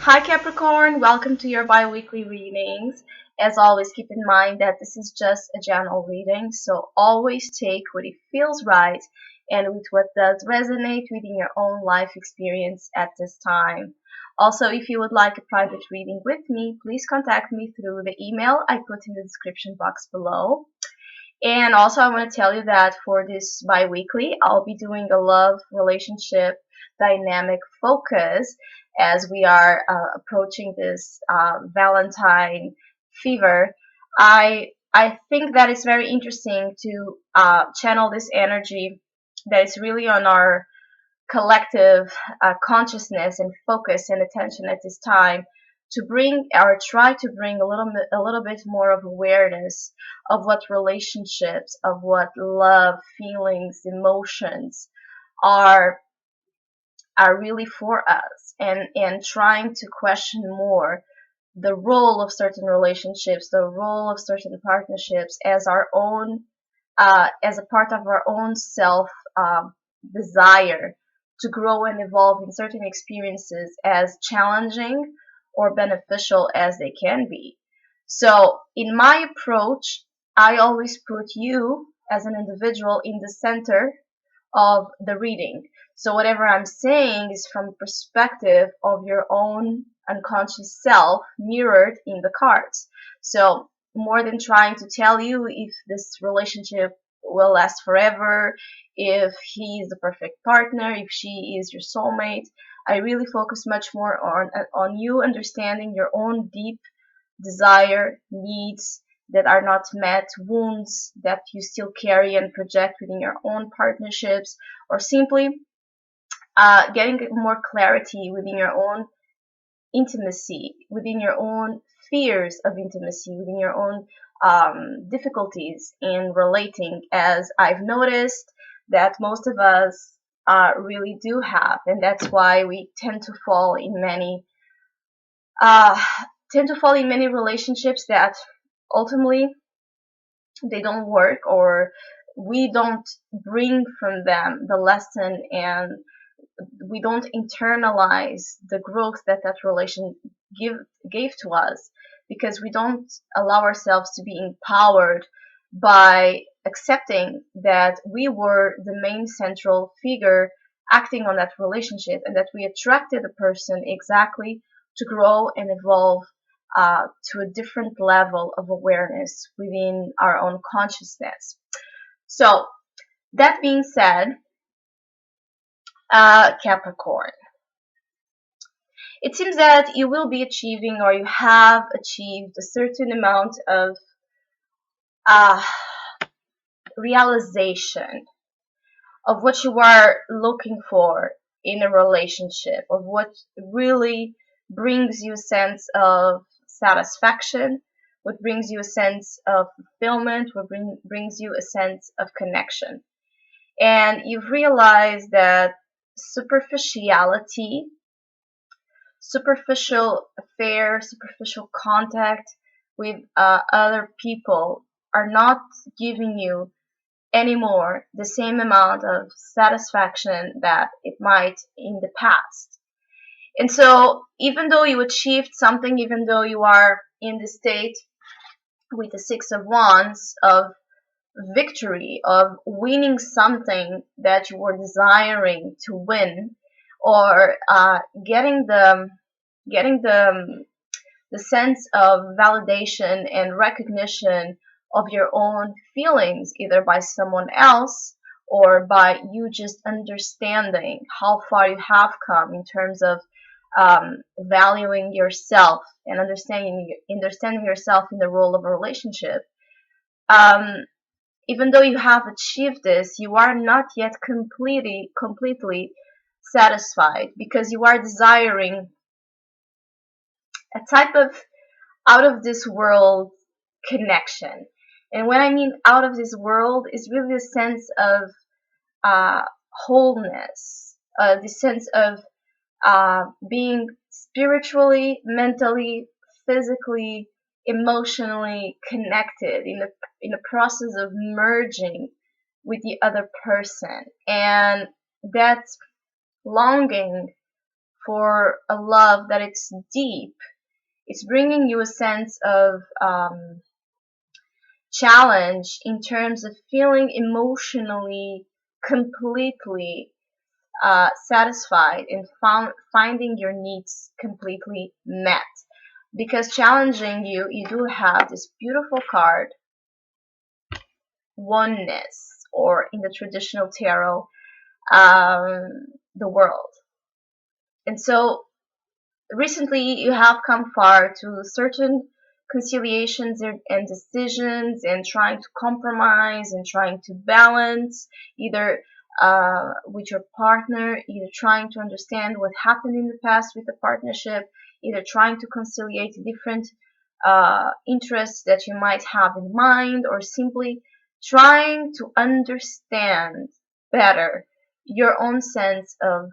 Hi Capricorn, welcome to your bi-weekly readings. As always, keep in mind that this is just a general reading, so always take what it feels right and with what does resonate within your own life experience at this time. Also, if you would like a private reading with me, please contact me through the email I put in the description box below. And also, I want to tell you that for this bi-weekly, I'll be doing a love relationship dynamic focus as we are approaching this Valentine fever. I think that it's very interesting to channel this energy that is really on our collective consciousness and focus and attention at this time to bring or try to bring a little bit more of awareness of what relationships, of what love, feelings, emotions are are really for us, and trying to question more the role of certain relationships, the role of certain partnerships as our own as a part of our own self desire to grow and evolve in certain experiences, as challenging or beneficial as they can be. So, in my approach, I always put you as an individual in the center of the reading. So, whatever I'm saying is from the perspective of your own unconscious self mirrored in the cards. So, more than trying to tell you if this relationship will last forever, if he is the perfect partner, if she is your soulmate, I really focus much more on you understanding your own deep desire, needs that are not met, wounds that you still carry and project within your own partnerships, or simply getting more clarity within your own intimacy, within your own fears of intimacy, within your own difficulties in relating, as I've noticed that most of us really do have, and that's why we uh, tend to fall in many relationships that ultimately they don't work, or we don't bring from them the lesson, and we don't internalize the growth that that relation give gave to us, because we don't allow ourselves to be empowered by accepting that we were the main central figure acting on that relationship, and that we attracted a person exactly to grow and evolve to a different level of awareness within our own consciousness. So, that being said, Capricorn, it seems that you will be achieving, or you have achieved, a certain amount of uh, realization of what you are looking for in a relationship, of what really brings you a sense of satisfaction, what brings you a sense of fulfillment, what brings you a sense of connection. And you've realized that superficiality, superficial affairs, superficial contact with other people are not giving you anymore the same amount of satisfaction that it might in the past. And so, even though you achieved something, even though you are in the state with the Six of Wands of victory, of winning something that you were desiring to win, or getting the sense of validation and recognition of your own feelings, either by someone else or by you just understanding how far you have come in terms of valuing yourself and understanding yourself in the role of a relationship. Um, Even though you have achieved this, you are not yet completely satisfied, because you are desiring a type of out of this world connection. And when I mean out of this world, is really a sense of uh, wholeness, the sense of being spiritually, mentally, physically, emotionally connected in the process of merging with the other person. And that longing for a love that it's deep. It's bringing you a sense of challenge in terms of feeling emotionally completely satisfied and finding your needs completely met. Because challenging you, you do have this beautiful card, oneness, or in the traditional tarot, the world. And so recently you have come far to certain conciliations and decisions and trying to compromise and trying to balance either with your partner, either trying to understand what happened in the past with the partnership, either trying to conciliate different interests that you might have in mind, or simply trying to understand better your own sense of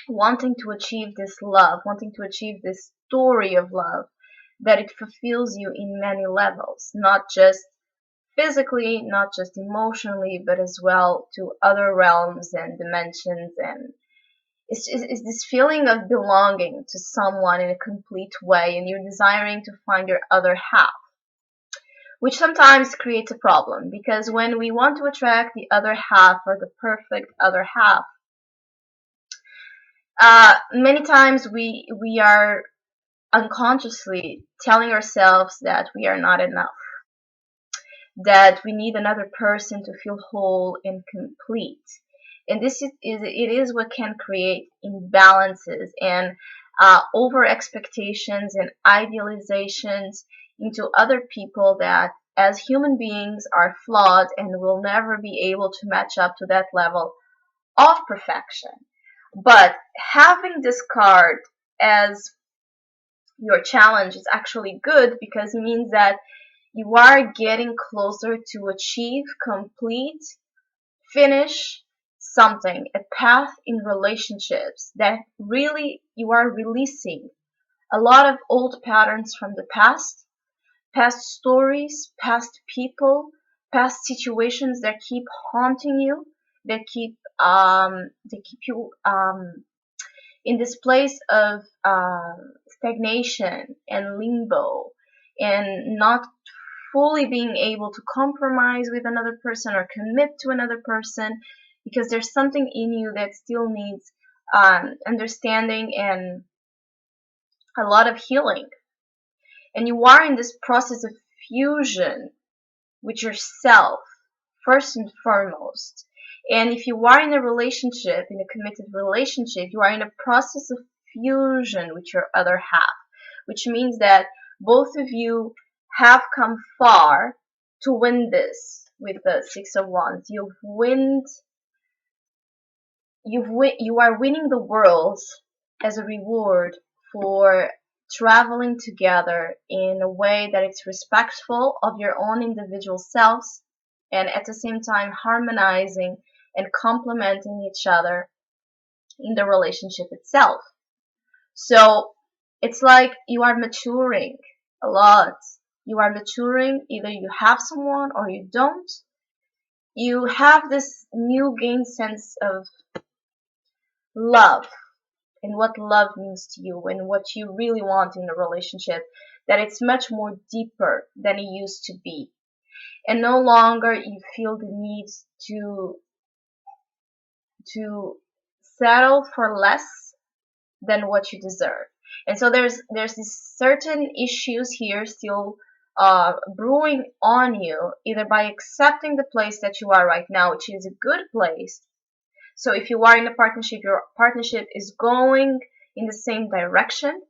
wanting to achieve this love, wanting to achieve this story of love, that it fulfills you in many levels, not just physically, not just emotionally, but as well to other realms and dimensions. And it's this feeling of belonging to someone in a complete way, and you're desiring to find your other half, which sometimes creates a problem, because when we want to attract the other half or the perfect other half, many times we are unconsciously telling ourselves that we are not enough, that we need another person to feel whole and complete. And this is what can create imbalances and over expectations and idealizations into other people that as human beings are flawed and will never be able to match up to that level of perfection. But having this card as your challenge is actually good, because it means that you are getting closer to achieve, complete, finish something, a path in relationships that really you are releasing a lot of old patterns from the past, past stories, past people, past situations that keep haunting you, that keep you in this place of stagnation and limbo, and not fully being able to compromise with another person or commit to another person, because there's something in you that still needs understanding and a lot of healing. And you are in this process of fusion with yourself, first and foremost. And if you are in a relationship, in a committed relationship, you are in a process of fusion with your other half, which means that both of you have come far to win this with the Six of Wands. You are winning the world as a reward for traveling together in a way that it's respectful of your own individual selves, and at the same time harmonizing and complementing each other in the relationship itself. So it's like you are maturing a lot. You are maturing, either you have someone or you don't. You have this new gained sense of love and what love means to you and what you really want in a relationship, that it's much more deeper than it used to be. And no longer you feel the need to settle for less than what you deserve. And so there's these certain issues here still brewing on you, either by accepting the place that you are right now, which is a good place. So if you are in a partnership, your partnership is going in the same direction.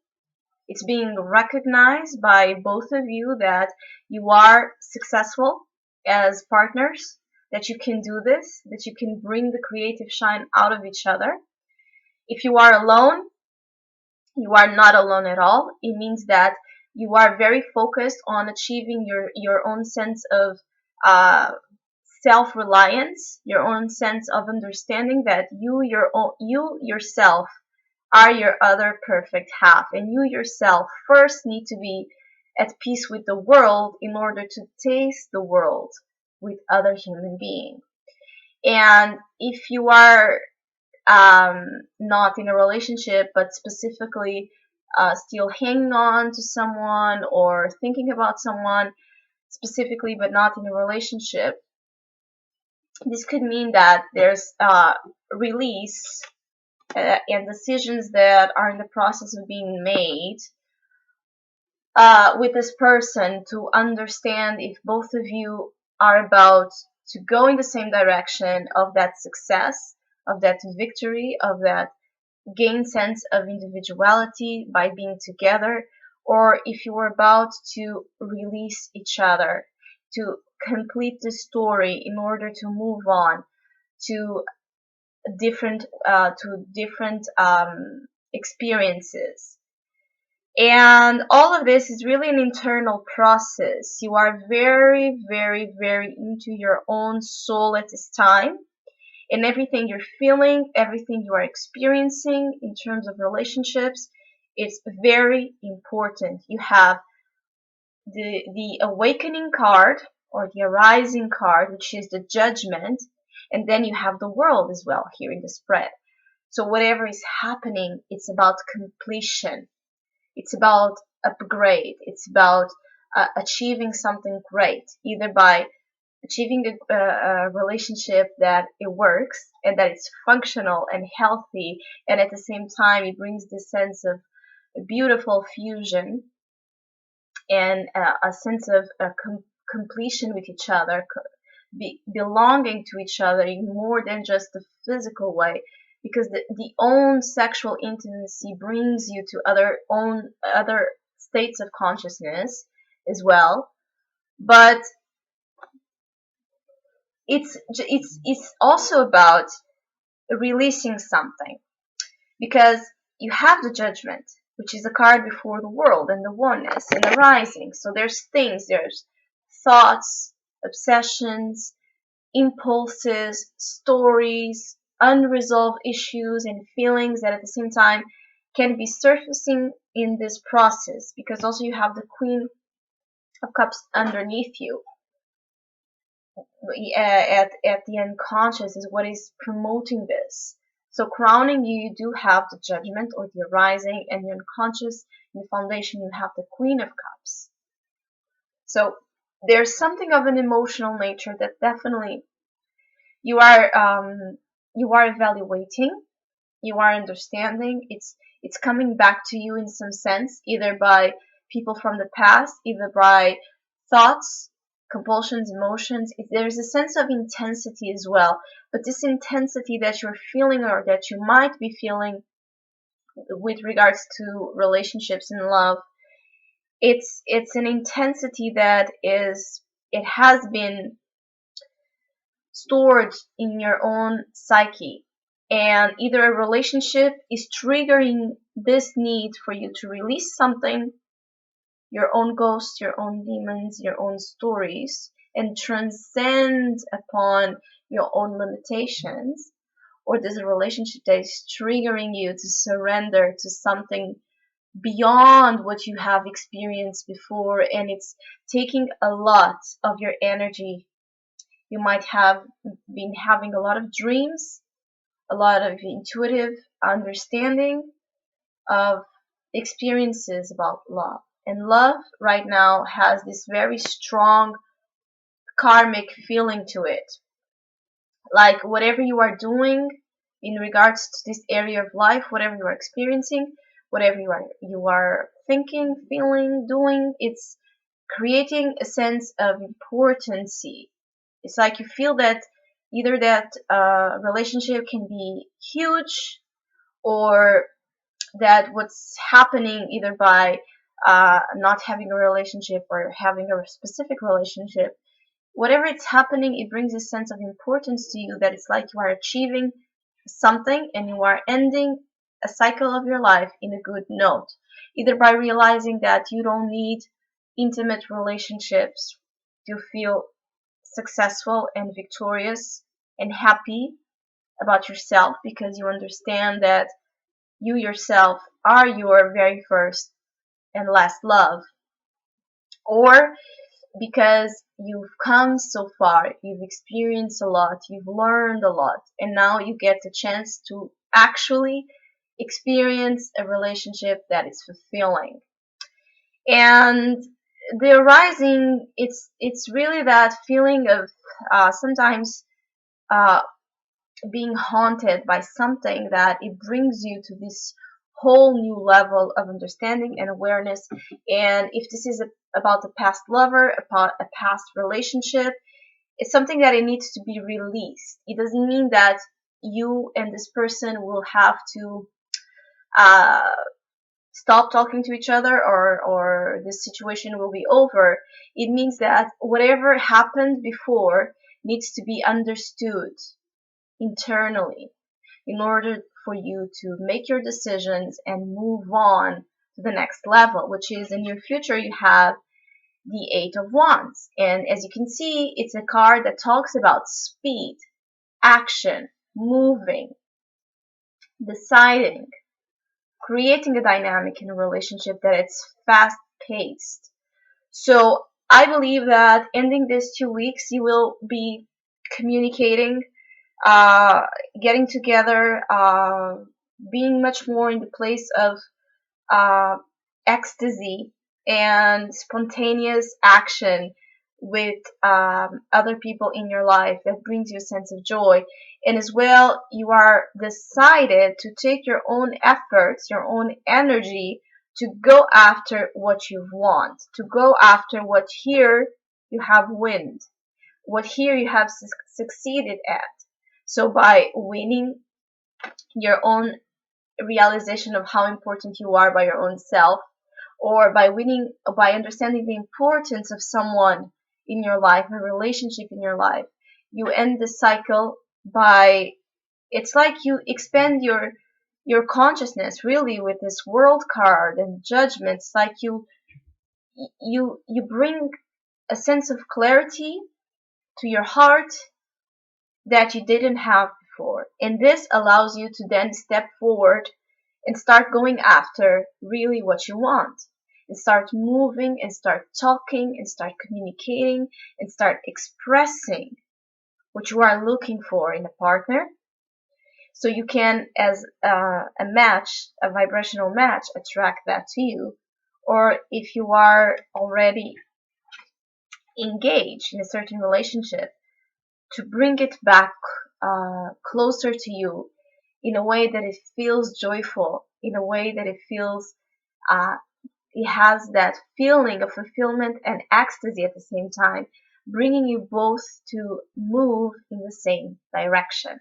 It's being recognized by both of you that you are successful as partners, that you can do this, that you can bring the creative shine out of each other. If you are alone, you are not alone at all. It means that you are very focused on achieving your own sense of self-reliance, your own sense of understanding that you yourself are your other perfect half, and you yourself first need to be at peace with the world in order to taste the world with other human beings. And if you are not in a relationship, but specifically still hanging on to someone or thinking about someone specifically, but not in a relationship. This could mean that there's release and decisions that are in the process of being made with this person to understand if both of you are about to go in the same direction of that success, of that victory, of that gain sense of individuality by being together, or if you are about to release each other, to complete the story in order to move on to different experiences. And all of this is really an internal process. You are very, very, very into your own soul at this time. And everything you're feeling, everything you are experiencing in terms of relationships, it's very important. You have the awakening card or the arising card, which is the judgment, and then you have the world as well here in the spread. So whatever is happening, it's about completion. It's about upgrade. It's about achieving something great, either by achieving a relationship that it works and that it's functional and healthy, and at the same time it brings this sense of a beautiful fusion and a sense of completion with each other, belonging to each other in more than just the physical way, because the own sexual intimacy brings you to other states of consciousness as well. But it's also about releasing something, because you have the judgment, which is a card before the world and the oneness and the rising. So there's thoughts, obsessions, impulses, stories, unresolved issues and feelings that at the same time can be surfacing in this process, because also you have the Queen of Cups underneath you. At the unconscious is what is promoting this. So crowning you, you do have the judgment or the arising, and the unconscious in the foundation you have the Queen of Cups. So there's something of an emotional nature that definitely you are evaluating, you are understanding. It's coming back to you in some sense, either by people from the past, either by thoughts, compulsions, emotions. There's a sense of intensity as well, but this intensity that you're feeling or that you might be feeling with regards to relationships and love, it's an intensity that it has been stored in your own psyche, and either a relationship is triggering this need for you to release something, your own ghosts, your own demons, your own stories, and transcend upon your own limitations, or there's a relationship that is triggering you to surrender to something beyond what you have experienced before, and it's taking a lot of your energy. You might have been having a lot of dreams, a lot of intuitive understanding of experiences about love. And love right now has this very strong karmic feeling to it. Like whatever you are doing in regards to this area of life, whatever you are experiencing, whatever you are thinking, feeling, doing, it's creating a sense of importancy. It's like you feel that either that relationship can be huge, or that what's happening either by not having a relationship or having a specific relationship, whatever it's happening, it brings a sense of importance to you, that it's like you are achieving something and you are ending a cycle of your life in a good note, either by realizing that you don't need intimate relationships to feel successful and victorious and happy about yourself, because you understand that you yourself are your very first and last love. Or because you've come so far, you've experienced a lot, you've learned a lot, and now you get the chance to actually experience a relationship that is fulfilling. And the arising, it's really that feeling of sometimes uh, being haunted by something that it brings you to this whole new level of understanding and awareness. And if this is about a past lover, about a past relationship, it's something that it needs to be released. It doesn't mean that you and this person will have to uh, stop talking to each other, or this situation will be over. It means that whatever happened before needs to be understood internally in order for you to make your decisions and move on to the next level, which is in your future you have the Eight of Wands. And as you can see, it's a card that talks about speed, action, moving, deciding, creating a dynamic in a relationship that it's fast paced. So I believe that ending these 2 weeks, you will be communicating, uh, getting together, being much more in the place of uh, ecstasy and spontaneous action with other people in your life that brings you a sense of joy. And as well, you are decided to take your own efforts, your own energy to go after what you want, to go after what here you have win, what here you have succeeded at. So by winning your own realization of how important you are by your own self, or by winning, by understanding the importance of someone in your life, a relationship in your life, you end the cycle by, it's like you expand your consciousness really with this world card and judgments. Like you bring a sense of clarity to your heart that you didn't have before, and this allows you to then step forward and start going after really what you want, and start moving and start talking and start communicating and start expressing what you are looking for in a partner, so you can, as a match, a vibrational match, attract that to you. Or if you are already engaged in a certain relationship, to bring it back closer to you in a way that it feels joyful, in a way that it feels, uh, it has that feeling of fulfillment and ecstasy at the same time, bringing you both to move in the same direction.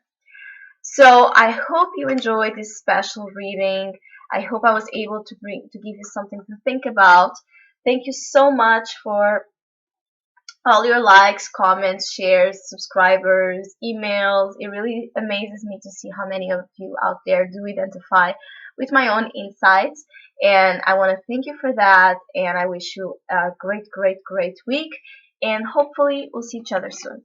So I hope you enjoyed this special reading. I hope I was able to give you something to think about. Thank you so much for all your likes, comments, shares, subscribers, emails. It really amazes me to see how many of you out there do identify with my own insights. And I want to thank you for that. And I wish you a great, great, great week. And hopefully we'll see each other soon.